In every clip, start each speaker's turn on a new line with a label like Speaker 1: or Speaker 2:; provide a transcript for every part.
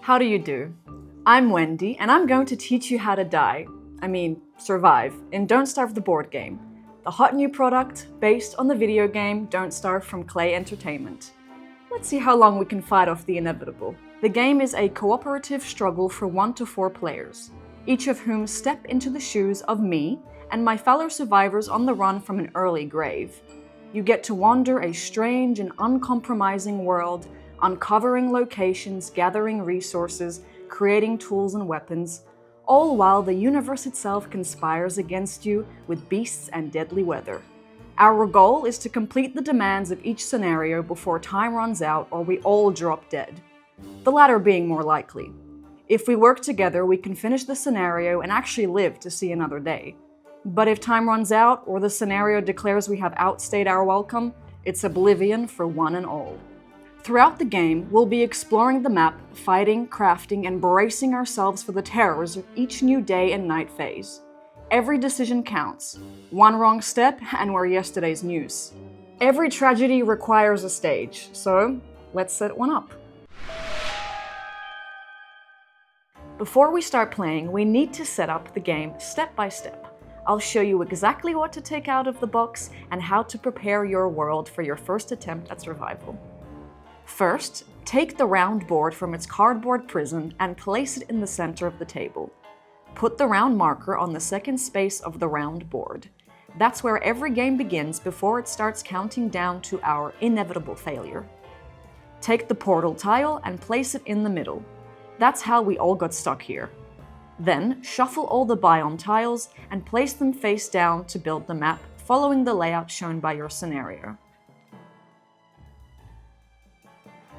Speaker 1: How do you do? I'm Wendy, and I'm going to teach you how to survive in Don't Starve the board game, the hot new product based on the video game Don't Starve from Clay Entertainment. Let's see how long we can fight off the inevitable. The game is a cooperative struggle for 1 to 4 players, each of whom step into the shoes of me and my fellow survivors on the run from an early grave. You get to wander a strange and uncompromising world, uncovering locations, gathering resources, creating tools and weapons, all while the universe itself conspires against you with beasts and deadly weather. Our goal is to complete the demands of each scenario before time runs out or we all drop dead, the latter being more likely. If we work together, we can finish the scenario and actually live to see another day. But if time runs out or the scenario declares we have outstayed our welcome, it's oblivion for one and all. Throughout the game, we'll be exploring the map, fighting, crafting, and bracing ourselves for the terrors of each new day and night phase. Every decision counts. One wrong step, and we're yesterday's news. Every tragedy requires a stage, so let's set one up. Before we start playing, we need to set up the game step by step. I'll show you exactly what to take out of the box and how to prepare your world for your first attempt at survival. First, take the round board from its cardboard prison and place it in the center of the table. Put the round marker on the second space of the round board. That's where every game begins before it starts counting down to our inevitable failure. Take the portal tile and place it in the middle. That's how we all got stuck here. Then, shuffle all the biome tiles and place them face down to build the map, following the layout shown by your scenario.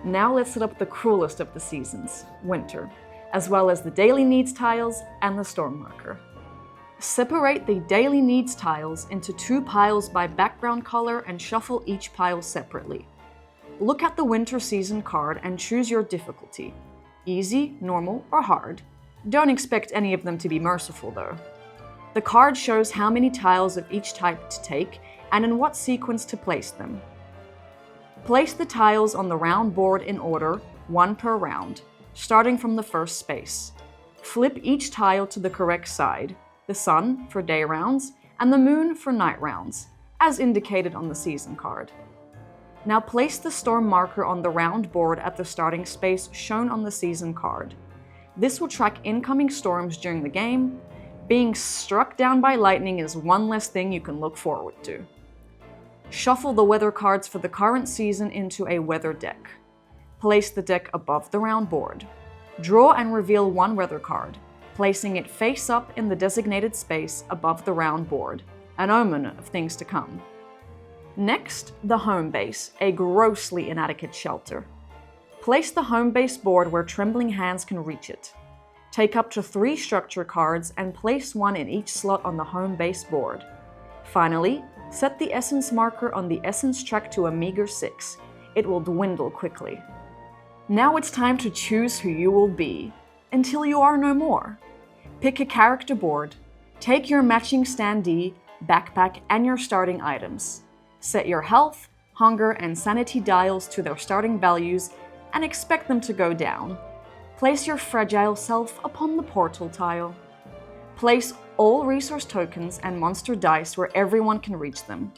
Speaker 1: Now let's set up the cruelest of the seasons, winter, as well as the daily needs tiles and the storm marker. Separate the daily needs tiles into 2 piles by background color and shuffle each pile separately. Look at the winter season card and choose your difficulty, easy, normal, or hard. Don't expect any of them to be merciful though. The card shows how many tiles of each type to take and in what sequence to place them. Place the tiles on the round board in order, 1 per round, starting from the first space. Flip each tile to the correct side, the sun for day rounds and the moon for night rounds, as indicated on the season card. Now place the storm marker on the round board at the starting space shown on the season card. This will track incoming storms during the game. Being struck down by lightning is one less thing you can look forward to. Shuffle the weather cards for the current season into a weather deck. Place the deck above the round board. Draw and reveal 1 weather card, placing it face up in the designated space above the round board, an omen of things to come. Next, the home base, a grossly inadequate shelter. Place the home base board where trembling hands can reach it. Take up to 3 structure cards and place 1 in each slot on the home base board. Finally, set the essence marker on the essence track to a meager 6. It will dwindle quickly. Now it's time to choose who you will be, until you are no more. Pick a character board, take your matching standee, backpack, and your starting items. Set your health, hunger, and sanity dials to their starting values and expect them to go down. Place your fragile self upon the portal tile. Place all resource tokens and monster dice where everyone can reach them.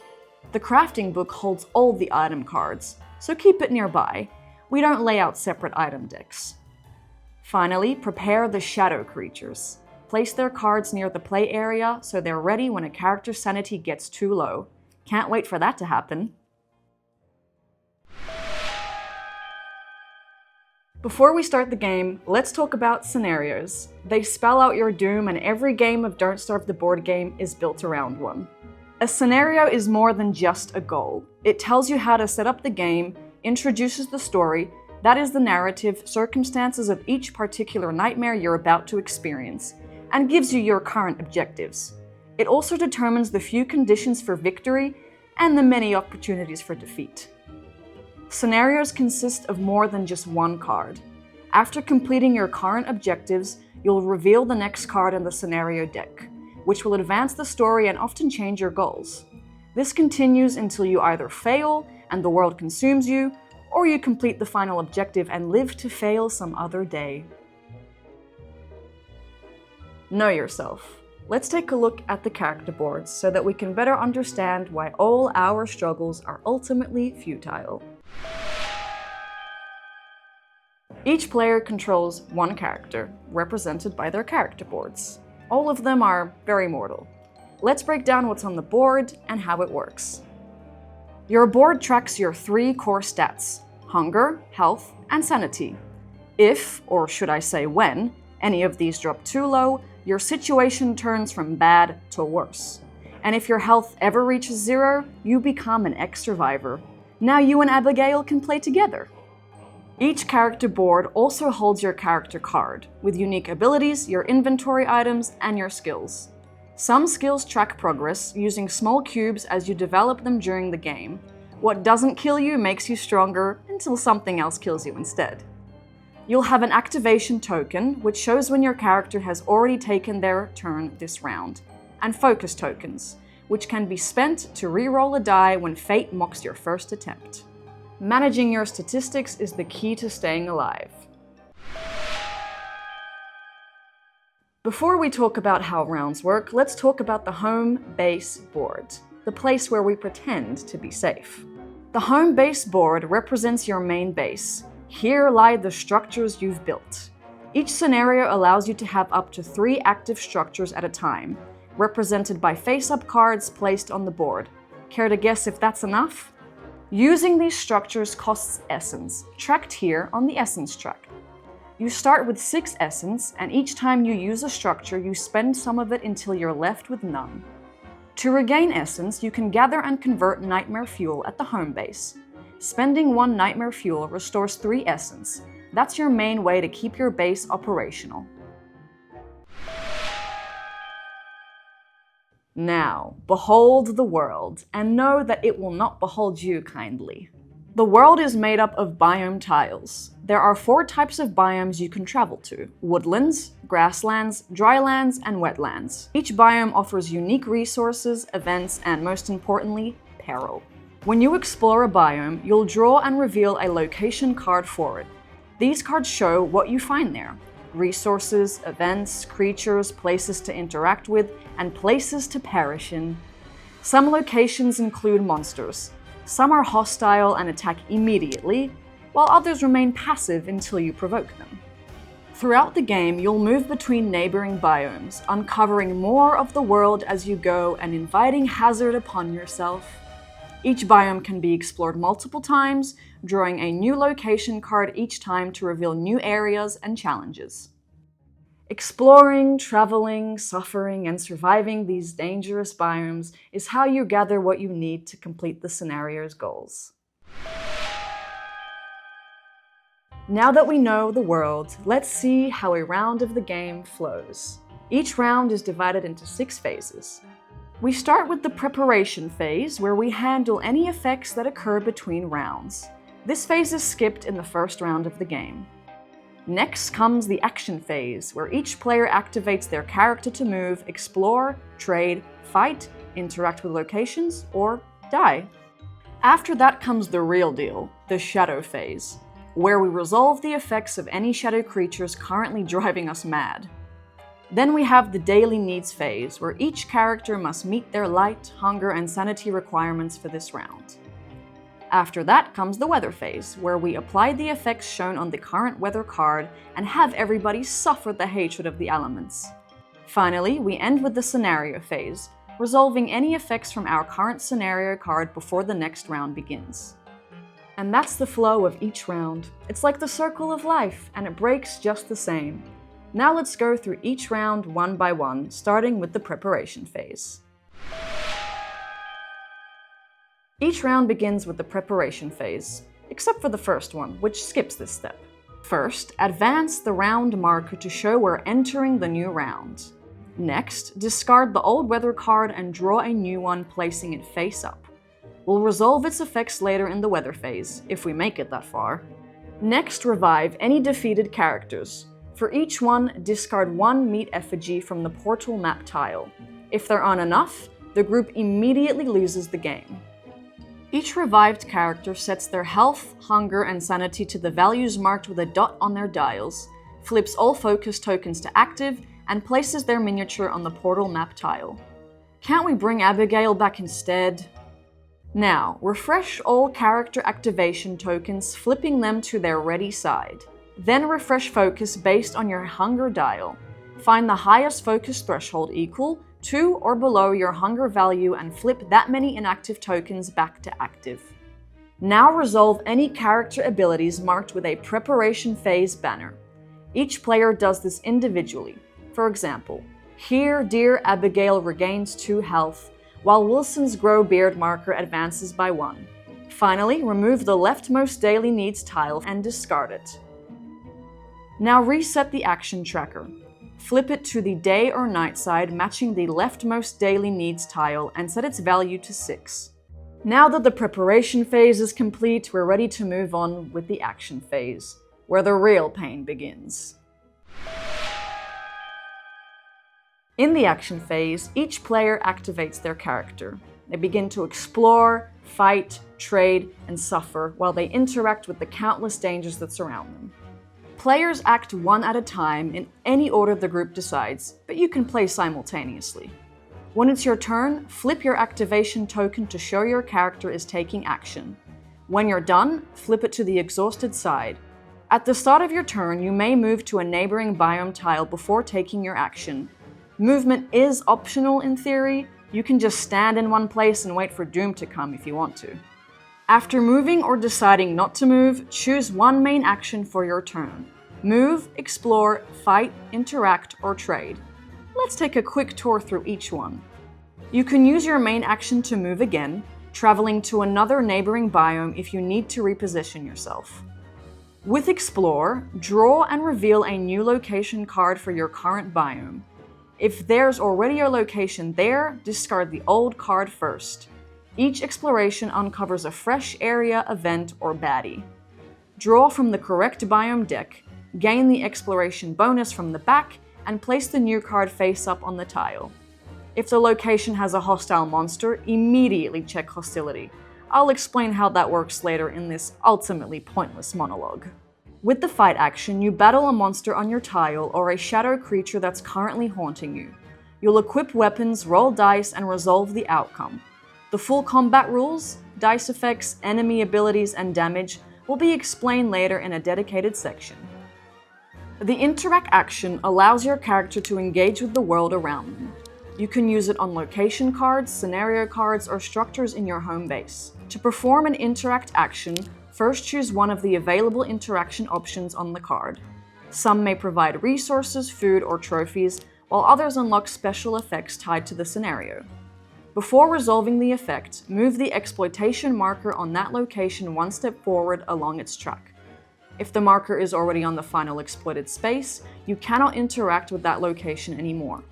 Speaker 1: The crafting book holds all the item cards, so keep it nearby. We don't lay out separate item decks. Finally, prepare the shadow creatures. Place their cards near the play area so they're ready when a character's sanity gets too low. Can't wait for that to happen. Before we start the game, let's talk about scenarios. They spell out your doom, and every game of Don't Starve the board game is built around one. A scenario is more than just a goal. It tells you how to set up the game, introduces the story, that is the narrative, circumstances of each particular nightmare you're about to experience, and gives you your current objectives. It also determines the few conditions for victory and the many opportunities for defeat. Scenarios consist of more than just 1 card. After completing your current objectives, you'll reveal the next card in the scenario deck, which will advance the story and often change your goals. This continues until you either fail and the world consumes you, or you complete the final objective and live to fail some other day. Know yourself. Let's take a look at the character boards so that we can better understand why all our struggles are ultimately futile. Each player controls one character, represented by their character boards. All of them are very mortal. Let's break down what's on the board and how it works. Your board tracks your 3 core stats: hunger, health, and sanity. If, or should I say when, any of these drop too low, your situation turns from bad to worse. And if your health ever reaches 0, you become an ex-survivor. Now you and Abigail can play together. Each character board also holds your character card, with unique abilities, your inventory items, and your skills. Some skills track progress, using small cubes as you develop them during the game. What doesn't kill you makes you stronger, until something else kills you instead. You'll have an activation token, which shows when your character has already taken their turn this round, and focus tokens, which can be spent to re-roll a die when fate mocks your first attempt. Managing your statistics is the key to staying alive. Before we talk about how rounds work, let's talk about the home base board, the place where we pretend to be safe. The home base board represents your main base. Here lie the structures you've built. Each scenario allows you to have up to 3 active structures at a time, represented by face-up cards placed on the board. Care to guess if that's enough? Using these structures costs essence, tracked here on the essence track. You start with 6 essence, and each time you use a structure, you spend some of it until you're left with none. To regain essence, you can gather and convert nightmare fuel at the home base. Spending 1 nightmare fuel restores 3 essence. That's your main way to keep your base operational. Now, behold the world, and know that it will not behold you kindly. The world is made up of biome tiles. There are 4 types of biomes you can travel to: woodlands, grasslands, drylands, and wetlands. Each biome offers unique resources, events, and most importantly, peril. When you explore a biome, you'll draw and reveal a location card for it. These cards show what you find there: resources, events, creatures, places to interact with, and places to perish in. Some locations include monsters. Some are hostile and attack immediately, while others remain passive until you provoke them. Throughout the game, you'll move between neighboring biomes, uncovering more of the world as you go and inviting hazard upon yourself. Each biome can be explored multiple times, drawing a new location card each time to reveal new areas and challenges. Exploring, traveling, suffering, and surviving these dangerous biomes is how you gather what you need to complete the scenario's goals. Now that we know the world, let's see how a round of the game flows. Each round is divided into 6 phases. We start with the preparation phase, where we handle any effects that occur between rounds. This phase is skipped in the first round of the game. Next comes the action phase, where each player activates their character to move, explore, trade, fight, interact with locations, or die. After that comes the real deal, the shadow phase, where we resolve the effects of any shadow creatures currently driving us mad. Then we have the daily needs phase, where each character must meet their light, hunger, and sanity requirements for this round. After that comes the weather phase, where we apply the effects shown on the current weather card and have everybody suffer the hatred of the elements. Finally, we end with the scenario phase, resolving any effects from our current scenario card before the next round begins. And that's the flow of each round. It's like the circle of life, and it breaks just the same. Now let's go through each round one by one, starting with the preparation phase. Each round begins with the preparation phase, except for the first one, which skips this step. First, advance the round marker to show we're entering the new round. Next, discard the old weather card and draw a new one, placing it face up. We'll resolve its effects later in the weather phase, if we make it that far. Next, revive any defeated characters. For each one, discard 1 meat effigy from the portal map tile. If there aren't enough, the group immediately loses the game. Each revived character sets their health, hunger, and sanity to the values marked with a dot on their dials, flips all focus tokens to active, and places their miniature on the portal map tile. Can't we bring Abigail back instead? Now, refresh all character activation tokens, flipping them to their ready side. Then refresh focus based on your hunger dial. Find the highest focus threshold equal to or below your hunger value and flip that many inactive tokens back to active. Now resolve any character abilities marked with a preparation phase banner. Each player does this individually. For example, here Dear Abigail regains 2 health, while Wilson's Grow Beard marker advances by 1. Finally, remove the leftmost daily needs tile and discard it. Now reset the action tracker. Flip it to the day or night side, matching the leftmost daily needs tile, and set its value to 6. Now that the preparation phase is complete, we're ready to move on with the action phase, where the real pain begins. In the action phase, each player activates their character. They begin to explore, fight, trade, and suffer while they interact with the countless dangers that surround them. Players act one at a time in any order the group decides, but you can play simultaneously. When it's your turn, flip your activation token to show your character is taking action. When you're done, flip it to the exhausted side. At the start of your turn, you may move to a neighboring biome tile before taking your action. Movement is optional in theory. You can just stand in one place and wait for doom to come if you want to. After moving or deciding not to move, choose one main action for your turn. Move, explore, fight, interact, or trade. Let's take a quick tour through each one. You can use your main action to move again, traveling to another neighboring biome if you need to reposition yourself. With Explore, draw and reveal a new location card for your current biome. If there's already a location there, discard the old card first. Each exploration uncovers a fresh area, event, or baddie. Draw from the correct biome deck, gain the exploration bonus from the back, and place the new card face up on the tile. If the location has a hostile monster, immediately check hostility. I'll explain how that works later in this ultimately pointless monologue. With the fight action, you battle a monster on your tile or a shadow creature that's currently haunting you. You'll equip weapons, roll dice, and resolve the outcome. The full combat rules, dice effects, enemy abilities, and damage will be explained later in a dedicated section. The Interact action allows your character to engage with the world around them. You can use it on location cards, scenario cards, or structures in your home base. To perform an Interact action, first choose one of the available interaction options on the card. Some may provide resources, food, or trophies, while others unlock special effects tied to the scenario. Before resolving the effect, move the exploitation marker on that location one step forward along its track. If the marker is already on the final exploited space, you cannot interact with that location anymore.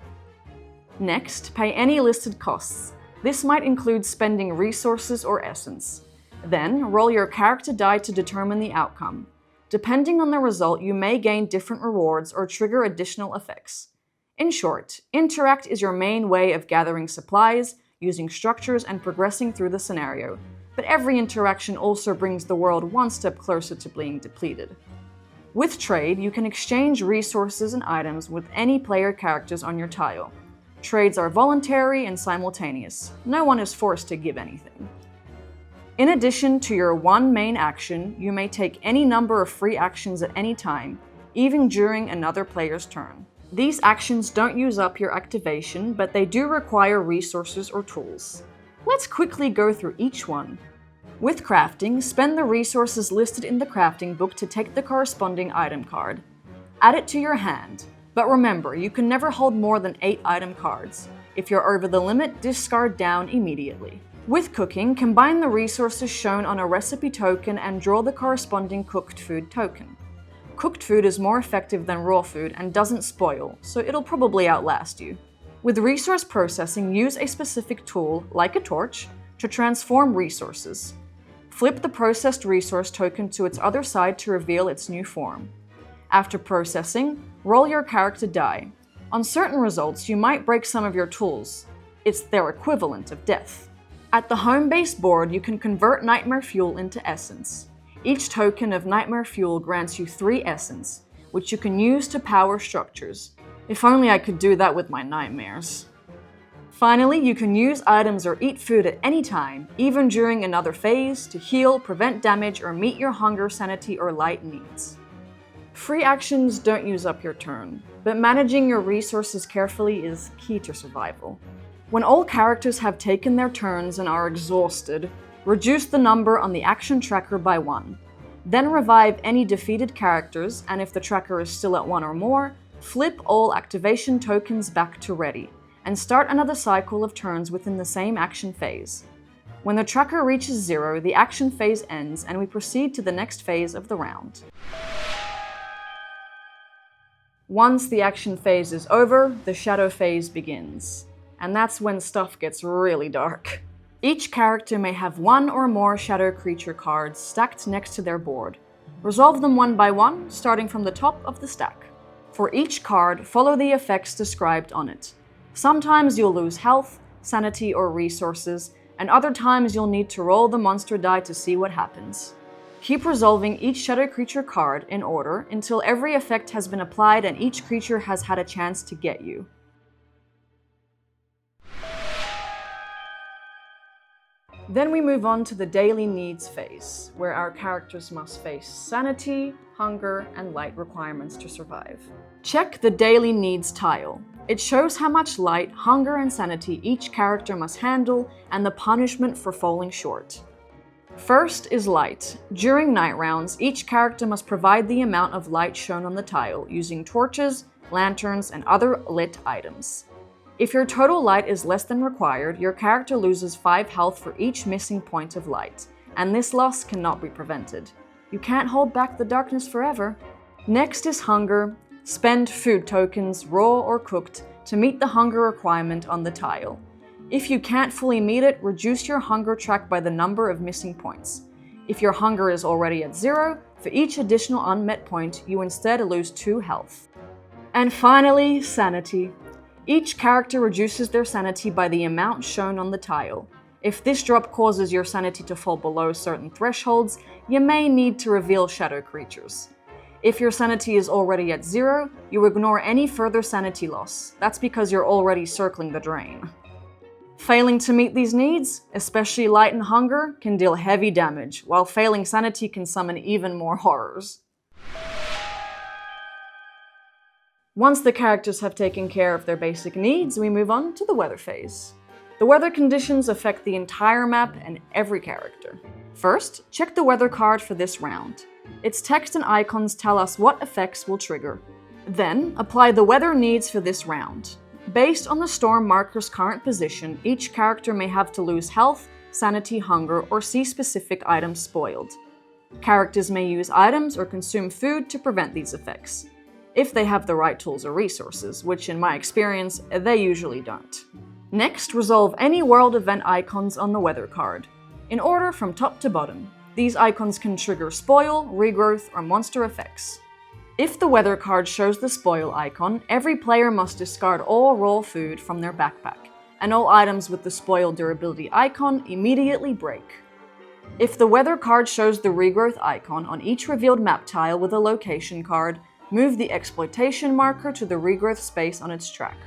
Speaker 1: Next, pay any listed costs. This might include spending resources or essence. Then, roll your character die to determine the outcome. Depending on the result, you may gain different rewards or trigger additional effects. In short, Interact is your main way of gathering supplies, using structures, and progressing through the scenario, but every interaction also brings the world one step closer to being depleted. With Trade, you can exchange resources and items with any player characters on your tile. Trades are voluntary and simultaneous. No one is forced to give anything. In addition to your one main action, you may take any number of free actions at any time, even during another player's turn. These actions don't use up your activation, but they do require resources or tools. Let's quickly go through each one. With crafting, spend the resources listed in the crafting book to take the corresponding item card. Add it to your hand, but remember, you can never hold more than 8 item cards. If you're over the limit, discard down immediately. With cooking, combine the resources shown on a recipe token and draw the corresponding cooked food token. Cooked food is more effective than raw food and doesn't spoil, so it'll probably outlast you. With resource processing, use a specific tool, like a torch, to transform resources. Flip the processed resource token to its other side to reveal its new form. After processing, roll your character die. On certain results, you might break some of your tools. It's their equivalent of death. At the home base board, you can convert Nightmare Fuel into essence. Each token of Nightmare Fuel grants you 3 essence, which you can use to power structures. If only I could do that with my nightmares. Finally, you can use items or eat food at any time, even during another phase, to heal, prevent damage, or meet your hunger, sanity, or light needs. Free actions don't use up your turn, but managing your resources carefully is key to survival. When all characters have taken their turns and are exhausted, reduce the number on the action tracker by 1. Then revive any defeated characters, and if the tracker is still at 1 or more, flip all activation tokens back to ready, and start another cycle of turns within the same action phase. When the tracker reaches 0, the action phase ends and we proceed to the next phase of the round. Once the action phase is over, the shadow phase begins. And that's when stuff gets really dark. Each character may have 1 or more shadow creature cards stacked next to their board. Resolve them one by one, starting from the top of the stack. For each card, follow the effects described on it. Sometimes you'll lose health, sanity, or resources, and other times you'll need to roll the monster die to see what happens. Keep resolving each shadow creature card in order until every effect has been applied and each creature has had a chance to get you. Then we move on to the daily needs phase, where our characters must face sanity, hunger, and light requirements to survive. Check the daily needs tile. It shows how much light, hunger, and sanity each character must handle and the punishment for falling short. First is light. During night rounds, each character must provide the amount of light shown on the tile using torches, lanterns, and other lit items. If your total light is less than required, your character loses 5 health for each missing point of light, and this loss cannot be prevented. You can't hold back the darkness forever. Next is hunger. Spend food tokens, raw or cooked, to meet the hunger requirement on the tile. If you can't fully meet it, reduce your hunger track by the number of missing points. If your hunger is already at 0, for each additional unmet point, you instead lose 2 health. And finally, sanity. Each character reduces their sanity by the amount shown on the tile. If this drop causes your sanity to fall below certain thresholds, you may need to reveal shadow creatures. If your sanity is already at 0, you ignore any further sanity loss. That's because you're already circling the drain. Failing to meet these needs, especially light and hunger, can deal heavy damage, while failing sanity can summon even more horrors. Once the characters have taken care of their basic needs, we move on to the weather phase. The weather conditions affect the entire map and every character. First, check the weather card for this round. Its text and icons tell us what effects will trigger. Then, apply the weather needs for this round. Based on the storm marker's current position, each character may have to lose health, sanity, hunger, or see specific items spoiled. Characters may use items or consume food to prevent these effects, if they have the right tools or resources, which in my experience, they usually don't. Next, resolve any world event icons on the weather card, in order from top to bottom. These icons can trigger spoil, regrowth, or monster effects. If the weather card shows the spoil icon, every player must discard all raw food from their backpack, and all items with the spoil durability icon immediately break. If the weather card shows the regrowth icon on each revealed map tile with a location card, move the exploitation marker to the regrowth space on its track.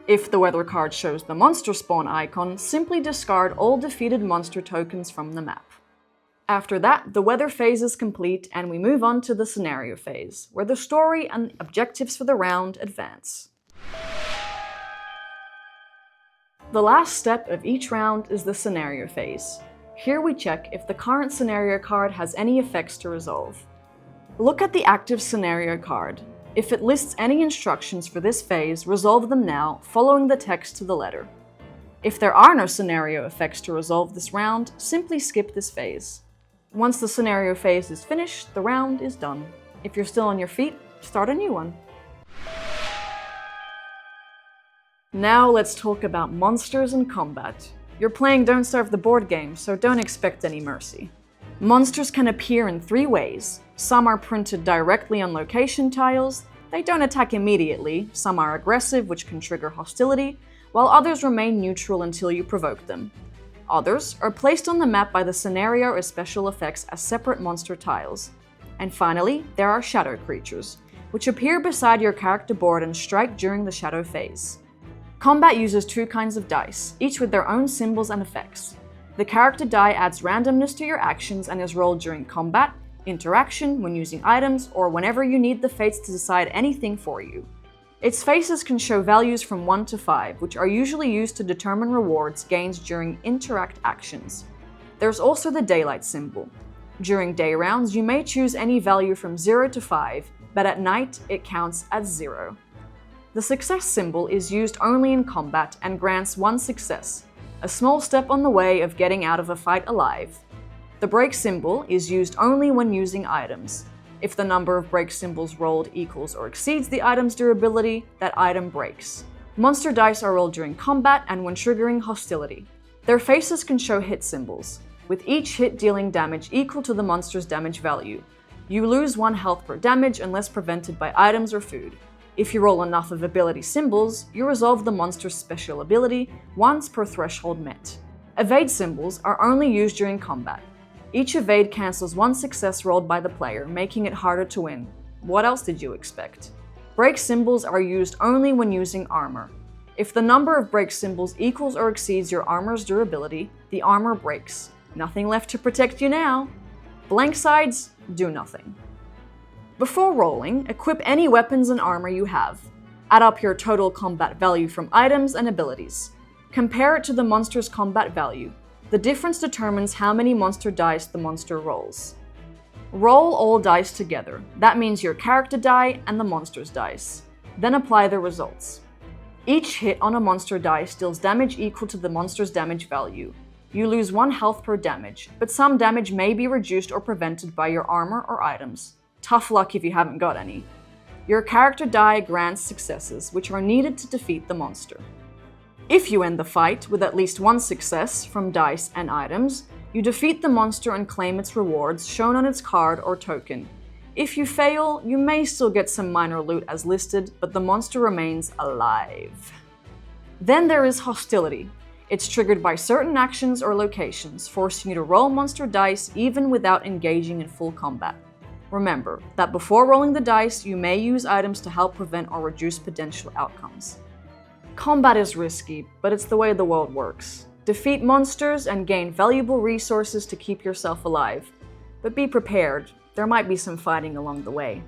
Speaker 1: If the weather card shows the monster spawn icon, simply discard all defeated monster tokens from the map. After that, the weather phase is complete and we move on to the scenario phase, where the story and objectives for the round advance. The last step of each round is the scenario phase. Here we check if the current scenario card has any effects to resolve. Look at the active scenario card. If it lists any instructions for this phase, resolve them now, following the text to the letter. If there are no scenario effects to resolve this round, simply skip this phase. Once the scenario phase is finished, the round is done. If you're still on your feet, start a new one. Now let's talk about monsters and combat. You're playing Don't Starve the board game, so don't expect any mercy. Monsters can appear in 3 ways. Some are printed directly on location tiles. They don't attack immediately. Some are aggressive, which can trigger hostility, while others remain neutral until you provoke them. Others are placed on the map by the scenario or special effects as separate monster tiles. And finally, there are shadow creatures, which appear beside your character board and strike during the shadow phase. Combat uses two kinds of dice, each with their own symbols and effects. The character die adds randomness to your actions and is rolled during combat, interaction, when using items, or whenever you need the fates to decide anything for you. Its faces can show values from 1 to 5, which are usually used to determine rewards gained during interact actions. There's also the daylight symbol. During day rounds, you may choose any value from 0 to 5, but at night it counts as 0. The success symbol is used only in combat and grants 1 success, a small step on the way of getting out of a fight alive. The break symbol is used only when using items. If the number of break symbols rolled equals or exceeds the item's durability, that item breaks. Monster dice are rolled during combat and when triggering hostility. Their faces can show hit symbols, with each hit dealing damage equal to the monster's damage value. You lose 1 health per damage unless prevented by items or food. If you roll enough of ability symbols, you resolve the monster's special ability once per threshold met. Evade symbols are only used during combat. Each evade cancels 1 success rolled by the player, making it harder to win. What else did you expect? Break symbols are used only when using armor. If the number of break symbols equals or exceeds your armor's durability, the armor breaks. Nothing left to protect you now. Blank sides do nothing. Before rolling, equip any weapons and armor you have. Add up your total combat value from items and abilities. Compare it to the monster's combat value. The difference determines how many monster dice the monster rolls. Roll all dice together. That means your character die and the monster's dice. Then apply the results. Each hit on a monster dice deals damage equal to the monster's damage value. You lose 1 health per damage, but some damage may be reduced or prevented by your armor or items. Tough luck if you haven't got any. Your character die grants successes, which are needed to defeat the monster. If you end the fight with at least 1 success from dice and items, you defeat the monster and claim its rewards shown on its card or token. If you fail, you may still get some minor loot as listed, but the monster remains alive. Then there is hostility. It's triggered by certain actions or locations, forcing you to roll monster dice even without engaging in full combat. Remember that before rolling the dice, you may use items to help prevent or reduce potential outcomes. Combat is risky, but it's the way the world works. Defeat monsters and gain valuable resources to keep yourself alive. But be prepared, there might be some fighting along the way.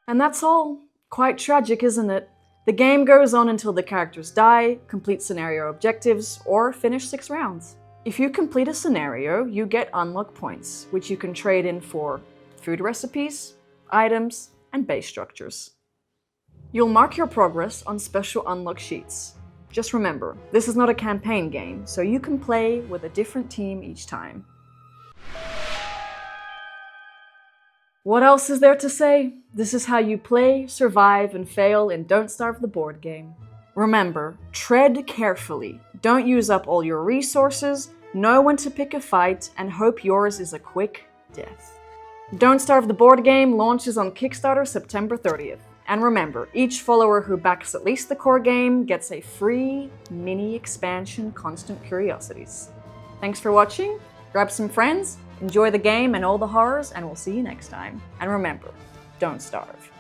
Speaker 1: And that's all. Quite tragic, isn't it? The game goes on until the characters die, complete scenario objectives, or finish 6 rounds. If you complete a scenario, you get unlock points, which you can trade in for food recipes, items, and base structures. You'll mark your progress on special unlock sheets. Just remember, this is not a campaign game, so you can play with a different team each time. What else is there to say? This is how you play, survive, and fail in Don't Starve the board game. Remember, tread carefully. Don't use up all your resources, know when to pick a fight, and hope yours is a quick death. Don't Starve the board game launches on Kickstarter September 30th. And remember, each follower who backs at least the core game gets a free mini expansion Constant Curiosities. Thanks for watching, grab some friends, enjoy the game and all the horrors, and we'll see you next time. And remember, don't starve.